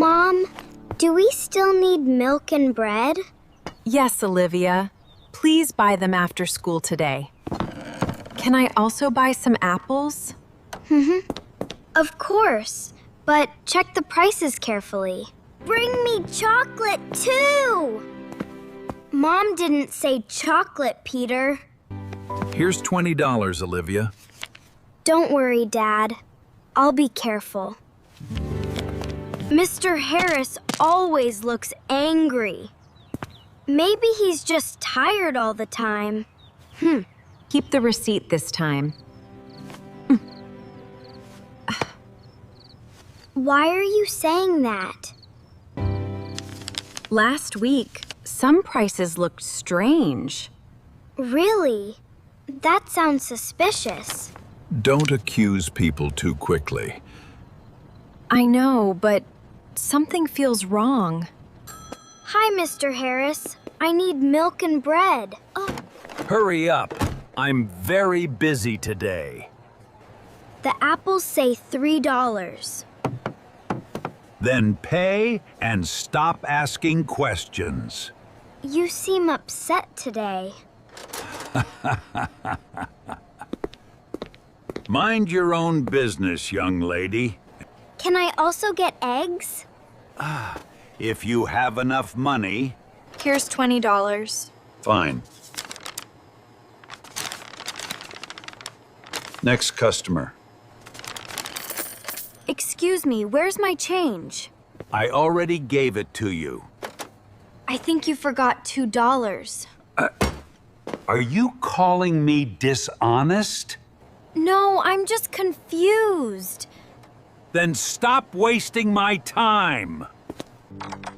Mom, do we still need milk and bread? Yes, Olivia. Please buy them after school today. Can I also buy some apples? Of course, but check the prices carefully. Bring me chocolate, too! Mom didn't say chocolate, Peter. Here's $20, Olivia. Don't worry, Dad. I'll be careful. Mr. Harris always looks angry. Maybe he's just tired all the time. Keep the receipt this time. Why are you saying that? Last week, some prices looked strange. Really? That sounds suspicious. Don't accuse people too quickly. I know, but something feels wrong. Hi, Mr. Harris. I need milk and bread. Hurry up. I'm very busy today. The apples say $3. Then pay and stop asking questions. You seem upset today. Mind your own business, young lady. Can I also get eggs? If you have enough money. Here's $20. Fine. Next customer. Excuse me, where's my change? I already gave it to you. I think you forgot $2. Are you calling me dishonest? No, I'm just confused. Then stop wasting my time.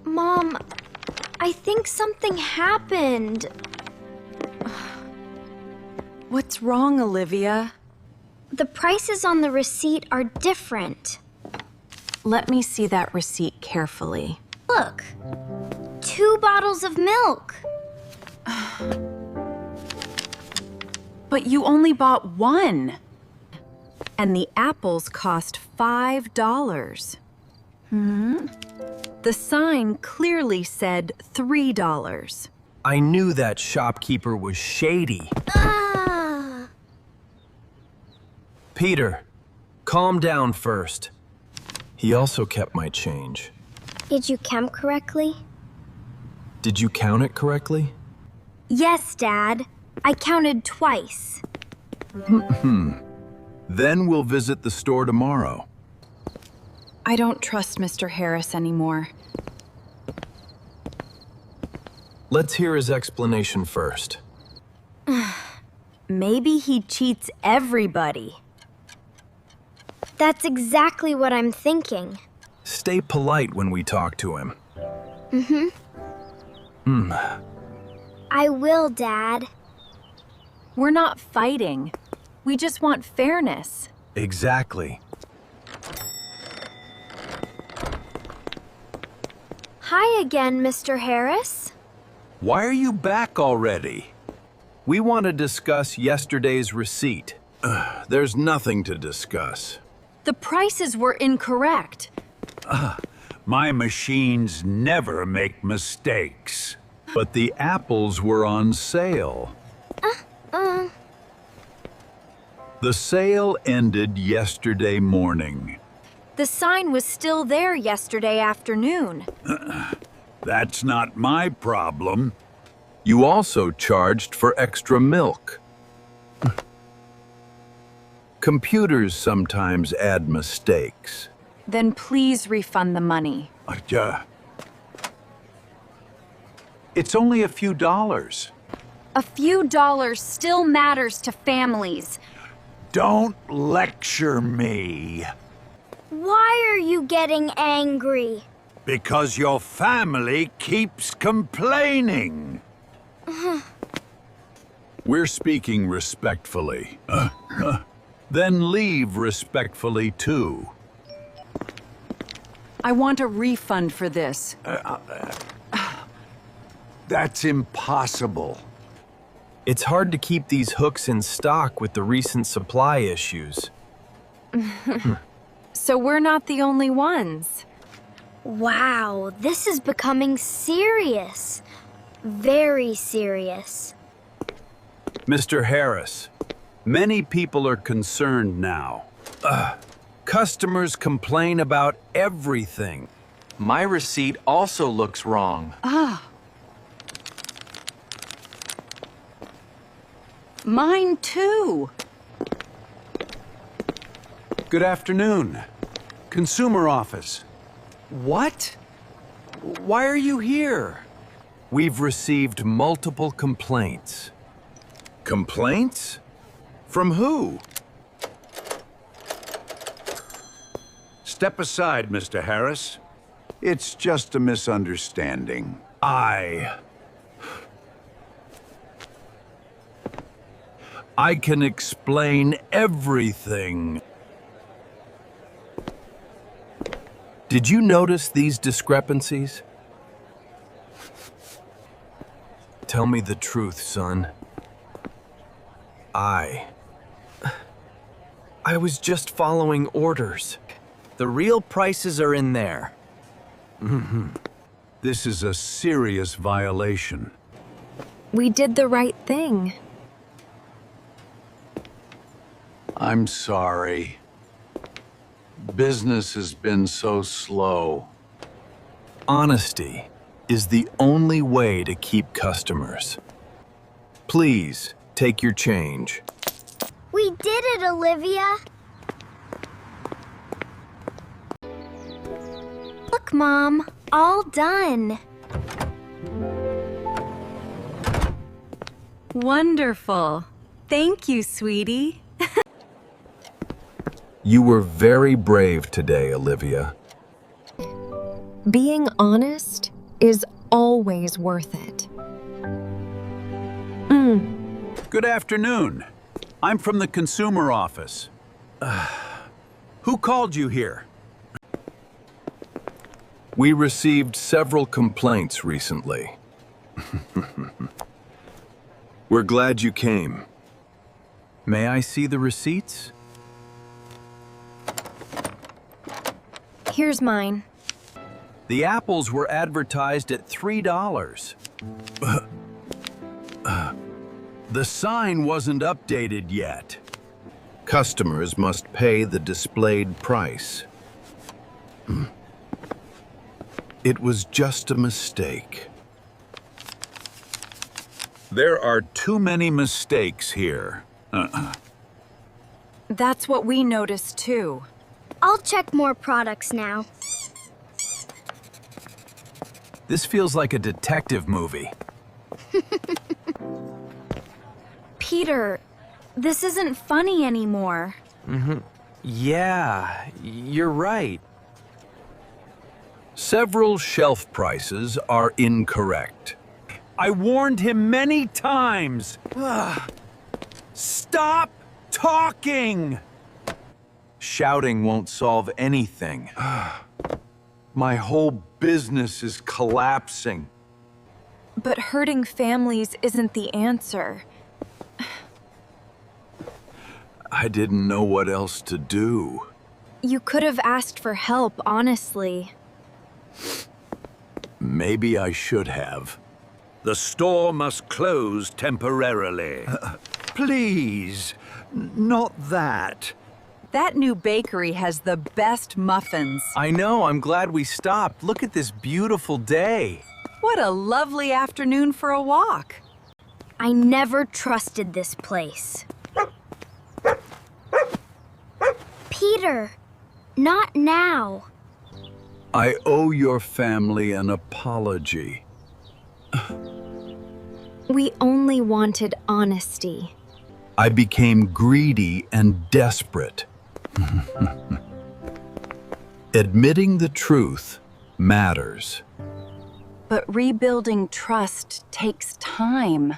Mom, I think something happened. What's wrong, Olivia? The prices on the receipt are different. Let me see that receipt carefully. Look, 2 bottles of milk. But you only bought one. And the apples cost $5. The sign clearly said $3. I knew that shopkeeper was shady. Peter, calm down first. He also kept my change. Did you count correctly? Did you count it correctly? Yes, Dad. I counted twice. Then we'll visit the store tomorrow. I don't trust Mr. Harris anymore. Let's hear his explanation first. Maybe he cheats everybody. That's exactly what I'm thinking. Stay polite when we talk to him. I will, Dad. We're not fighting. We just want fairness. Exactly. Hi again, Mr. Harris. Why are you back already? We want to discuss yesterday's receipt. There's nothing to discuss. The prices were incorrect. My machines never make mistakes. But the apples were on sale. The sale ended yesterday morning. The sign was still there yesterday afternoon. That's not my problem. You also charged for extra milk. Computers sometimes add mistakes. Then please refund the money. It's only a few dollars. A few dollars still matters to families. Don't lecture me. Why are you getting angry? Because your family keeps complaining. We're speaking respectfully. Then leave respectfully, too. I want a refund for this. That's impossible. It's hard to keep these hooks in stock with the recent supply issues. So we're not the only ones. Wow, this is becoming serious. Very serious. Mr. Harris, many people are concerned now. Customers complain about everything. My receipt also looks wrong. Mine too. Good afternoon. Consumer office. What? Why are you here? We've received multiple complaints. Complaints? From who? Step aside, Mr. Harris. It's just a misunderstanding. I can explain everything. Did you notice these discrepancies? Tell me the truth, son. I was just following orders. The real prices are in there. This is a serious violation. We did the right thing. I'm sorry. Business has been so slow. Honesty is the only way to keep customers. Please take your change. We did it, Olivia. Look, Mom, all done. Wonderful. Thank you, sweetie. You were very brave today, Olivia. Being honest is always worth it. Good afternoon. I'm from the consumer office. Who called you here? We received several complaints recently. We're glad you came. May I see the receipts? Here's mine. The apples were advertised at $3. The sign wasn't updated yet. Customers must pay the displayed price. It was just a mistake. There are too many mistakes here. That's what we noticed too. I'll check more products now. This feels like a detective movie. Peter, this isn't funny anymore. Yeah, you're right. Several shelf prices are incorrect. I warned him many times. Stop talking! Shouting won't solve anything. My whole business is collapsing. But hurting families isn't the answer. I didn't know what else to do. You could have asked for help, honestly. Maybe I should have. The store must close temporarily. Please, not that. That new bakery has the best muffins. I know, I'm glad we stopped. Look at this beautiful day. What a lovely afternoon for a walk. I never trusted this place. Peter, not now. I owe your family an apology. We only wanted honesty. I became greedy and desperate. Admitting the truth matters. But rebuilding trust takes time.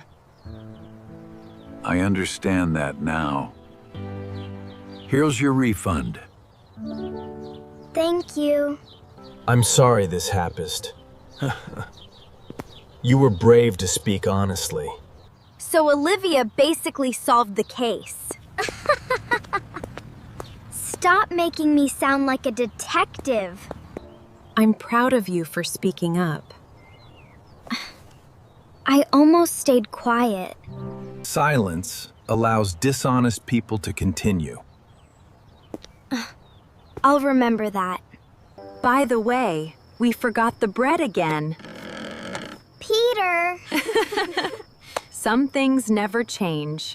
I understand that now. Here's your refund. Thank you. I'm sorry this happened. You were brave to speak honestly. So Olivia basically solved the case. Stop making me sound like a detective. I'm proud of you for speaking up. I almost stayed quiet. Silence allows dishonest people to continue. I'll remember that. By the way, we forgot the bread again. Peter! Some things never change.